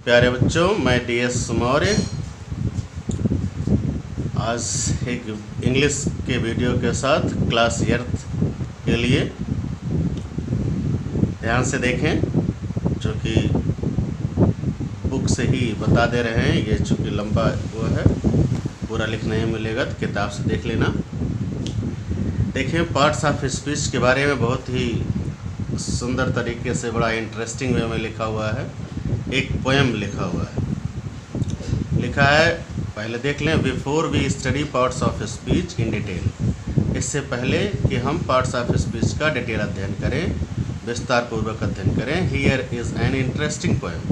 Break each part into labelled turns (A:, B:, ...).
A: प्यारे बच्चों, मैं DS मौर्य आज एक इंग्लिश के वीडियो के साथ क्लास एर्थ के लिए ध्यान से देखें, जो कि बुक से ही बता दे रहे हैं। ये चूँकि लंबा वो है, पूरा लिखने ही मिलेगा तो किताब से देख लेना। देखें, पार्ट्स ऑफ स्पीच के बारे में बहुत ही सुंदर तरीके से, बड़ा इंटरेस्टिंग वे में लिखा हुआ है। एक पोएम लिखा हुआ है, लिखा है, पहले देख लें। Before we study parts of speech in detail, इससे पहले कि हम पार्ट्स ऑफ स्पीच का डिटेल अध्ययन करें, विस्तार पूर्वक अध्ययन करें, here is an interesting poem,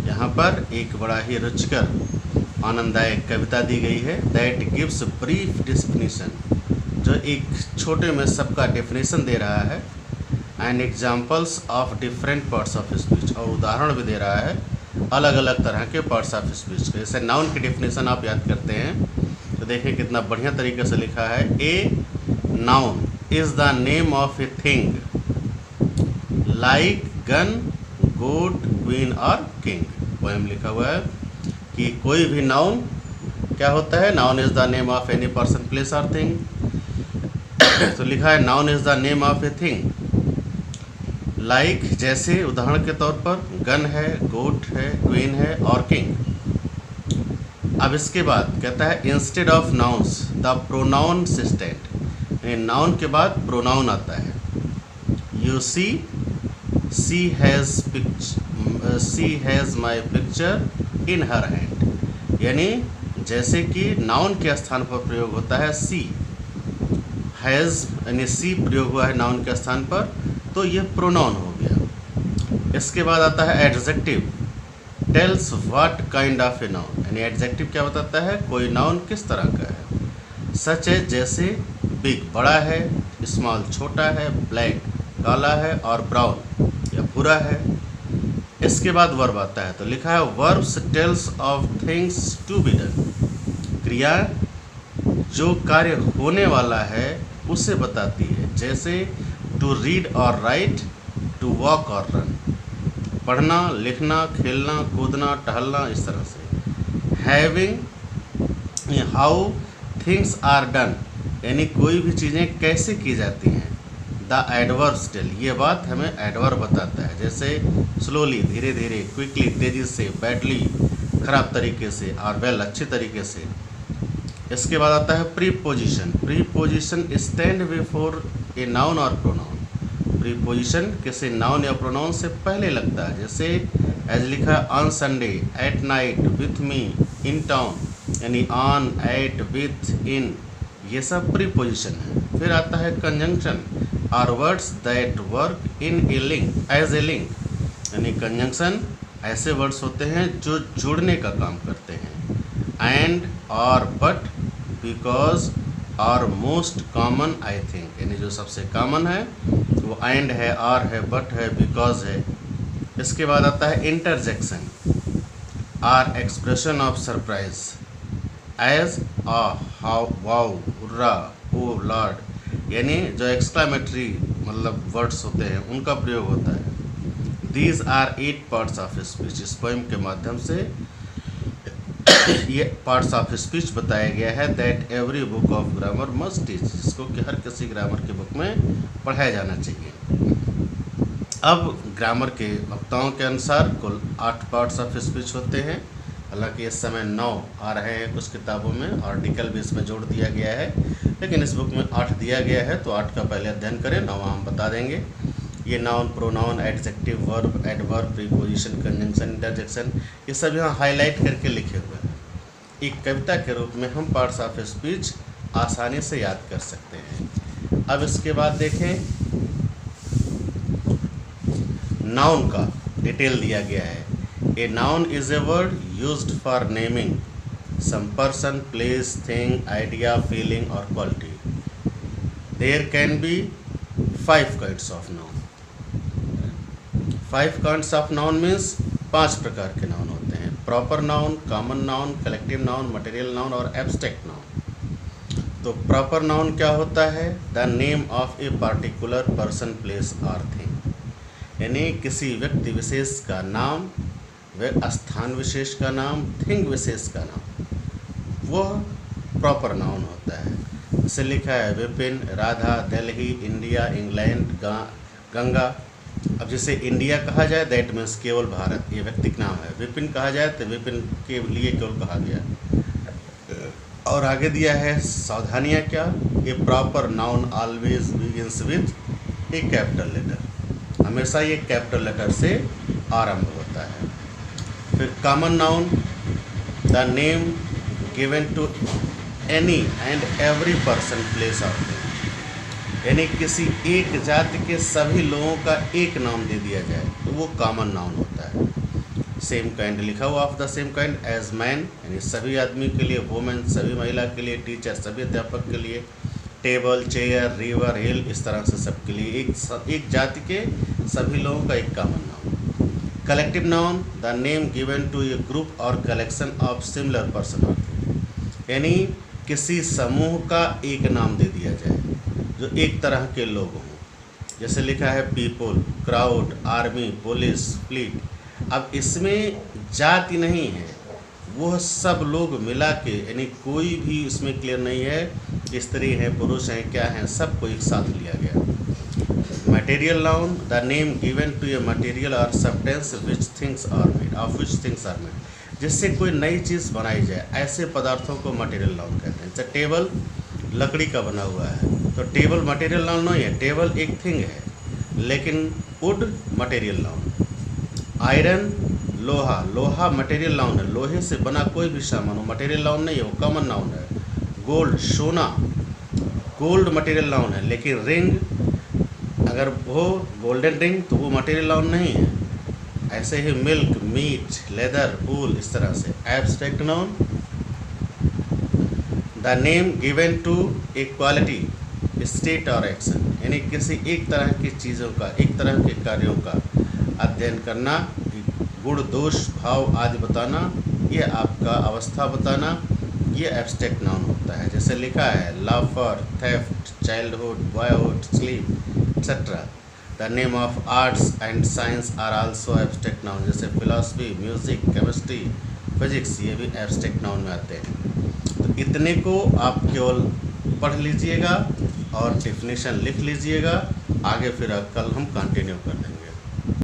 A: यहाँ पर एक बड़ा ही रुचिकर आनंददायक कविता दी गई है। दैट गिव्स ब्रीफ डिफिनीशन, जो एक छोटे में सबका डेफिनेशन दे रहा है। And examples of different parts of speech, और उदाहरण भी दे रहा है अलग अलग तरह के पार्ट्स ऑफ स्पीच के। जैसे नाउन की डेफिनेशन आप याद करते हैं तो देखें कितना बढ़िया तरीके से लिखा है। A noun is the name of a thing like gun, goat, queen और किंग। पोएम लिखा हुआ है कि कोई भी नाउन क्या होता है। Noun is the name of any person, place और थिंग। तो लिखा है noun is the name of a thing like, जैसे उदाहरण के तौर पर गन है, गोट है, क्वीन है और किंग। अब इसके बाद कहता है instead of nouns the pronoun सिस्टेंट, नाउन के बाद प्रोनाउन आता है। You see, she has my picture in her hand, यानी जैसे कि नाउन के स्थान पर प्रयोग होता है सी, हैज़ यानी सी प्रयोग हुआ है नाउन के स्थान पर, तो ये प्रोनाउन हो गया। इसके बाद आता है adjective, tells what kind of a noun, यानी एडजेक्टिव क्या बताता है, कोई नाउन किस तरह का है। सच है, जैसे बिग बड़ा है, स्मॉल छोटा है, ब्लैक काला है और ब्राउन या भूरा है। इसके बाद वर्ब आता है, तो लिखा है verbs tells of things to be done, क्रिया जो कार्य होने वाला है उसे बताती है। जैसे टू रीड और राइट, टू वॉक और रन, पढ़ना, लिखना, खेलना, कूदना, टहलना, इस तरह से। Having, how things are done, यानी कोई भी चीज़ें कैसे की जाती हैं। द एडवर्ब्स टेल, ये बात हमें एडवर्ब बताता है। जैसे स्लोली, धीरे धीरे, क्विकली, तेज़ी से, बैडली, खराब तरीके से, और वेल, अच्छे तरीके से। इसके बाद आता है preposition, preposition stand before a noun और प्रोनाउन। प्रीपोजिशन किसी नाउन या प्रोनाउन से पहले लगता है। जैसे एज लिखा on Sunday, at night, with me, in town, यानी ऑन, एट, विथ, इन, ये सब प्रीपोजिशन है। फिर आता है conjunction, are words that work in a link, as a link, यानी कंजंक्शन ऐसे वर्ड्स होते हैं जो जुड़ने का काम करते हैं। एंड, और, बट, बिकॉज और मोस्ट कॉमन आई थिंक, यानी जो सबसे कॉमन है वो एंड है, आर है, बट है, बिकॉज है। इसके बाद आता है interjection, are expression of surprise, as, ah, how, wow, hurrah, oh lord, यानी जो एक्सक्लामेटरी मतलब वर्ड्स होते हैं उनका प्रयोग होता है। These are 8 parts of speech, इस पोएम के माध्यम से ये पार्ट्स ऑफ स्पीच बताया गया है। That every book of grammar must teach, जिसको कि हर किसी ग्रामर की बुक में पढ़ाया जाना चाहिए। अब ग्रामर के वक्ताओं के अनुसार कुल 8 पार्ट्स ऑफ स्पीच होते हैं। हालांकि इस समय 9 आ रहे हैं कुछ किताबों में, आर्टिकल भी इसमें जोड़ दिया गया है, लेकिन इस बुक में 8 दिया गया है, तो 8 का पहले अध्ययन करें, 9वां हम बता देंगे। ये noun, pronoun, adjective, verb, adverb, preposition, conjunction, interjection, ये सब यहाँ हाईलाइट करके लिखे हुए हैं। एक कविता के रूप में हम पार्ट्स ऑफ स्पीच आसानी से याद कर सकते हैं। अब इसके बाद देखें, नाउन का डिटेल दिया गया है। A noun is a word used for naming some person, place, thing, idea, feeling और quality. There can be 5 kinds of noun. 5 kinds of noun means 5 प्रकार के नाउन होते हैं। Proper noun, common noun, collective noun, material noun और abstract noun. तो proper noun क्या होता है, the name of a particular person, place और थिंग, यानी किसी व्यक्ति विशेष का नाम, वह स्थान विशेष का नाम, थिंग विशेष का नाम, वह प्रॉपर नाउन होता है। जैसे लिखा है विपिन, राधा, दिल्ली, इंडिया, इंग्लैंड, गंगा। अब जैसे इंडिया कहा जाए दैट मीन्स केवल भारत, ये व्यक्तिक नाम है। विपिन कहा जाए तो विपिन के लिए केवल कहा गया। और आगे दिया है सावधानियाँ क्या, ये proper noun always begins with a capital letter, हमेशा ये कैपिटल लेटर से आरंभ होता है। फिर common noun, the name given to any and every person, place of thing, यानी किसी एक जाति के सभी लोगों का एक नाम दे दिया जाए तो वो कॉमन नाउन होता है। सेम काइंड लिखा हुआ, of the same kind as man, यानी सभी आदमी के लिए, वुमेन सभी महिला के लिए, टीचर सभी अध्यापक के लिए, टेबल, चेयर, रिवर, हिल, इस तरह से सबके लिए एक जाति के सभी लोगों का एक common noun. Collective noun, the name given to a group और कलेक्शन ऑफ सिमिलर पर्सन, यानी किसी समूह का एक नाम दे दिया जाए जो एक तरह के लोग हों। जैसे लिखा है people, crowd, army, police, fleet. अब इसमें जाति नहीं है, वह सब लोग मिला के, यानी कोई भी इसमें क्लियर नहीं है स्त्री है पुरुष हैं क्या हैं, सबको एक साथ लिया गया। Material noun, the name given to a material और substance which things are made, of which things are made, जिससे कोई नई चीज़ बनाई जाए, ऐसे पदार्थों को मटेरियल नाउन कहते हैं। जैसे टेबल लकड़ी का बना हुआ है तो टेबल मटेरियल नाउन नहीं है, टेबल एक थिंग है, लेकिन वुड मटेरियल नाउन। आयरन, लोहा, लोहा मटेरियल नाउन है, लोहे से बना कोई भी सामान हो मटेरियल नाउन नहीं है, वो कॉमन नाउन है। गोल्ड, सोना, गोल्ड मटेरियल नाउन है, लेकिन रिंग अगर हो गोल्डन रिंग तो वो मटेरियल नाउन नहीं है। ऐसे ही मिल्क, मीट, लेदर, वूल, इस तरह से। Abstract noun, the name given to a quality, state और एक्शन, यानी किसी एक तरह की चीज़ों का, एक तरह के कार्यों का अध्ययन करना, गुण, दोष, भाव आदि बताना, ये आपका अवस्था बताना, ये एब्स्ट्रैक्ट नाउन होता है। जैसे लिखा है laughter, theft, childhood, boyhood, sleep etcetera. The name of arts and science are also abstract noun, जैसे फिलॉसफी, म्यूज़िक, केमिस्ट्री, फिजिक्स, ये भी एब्स्ट्रैक्ट नाउन में आते हैं। तो इतने को आप केवल पढ़ लीजिएगा और डेफिनेशन लिख लीजिएगा, आगे फिर कल हम कंटिन्यू कर देंगे।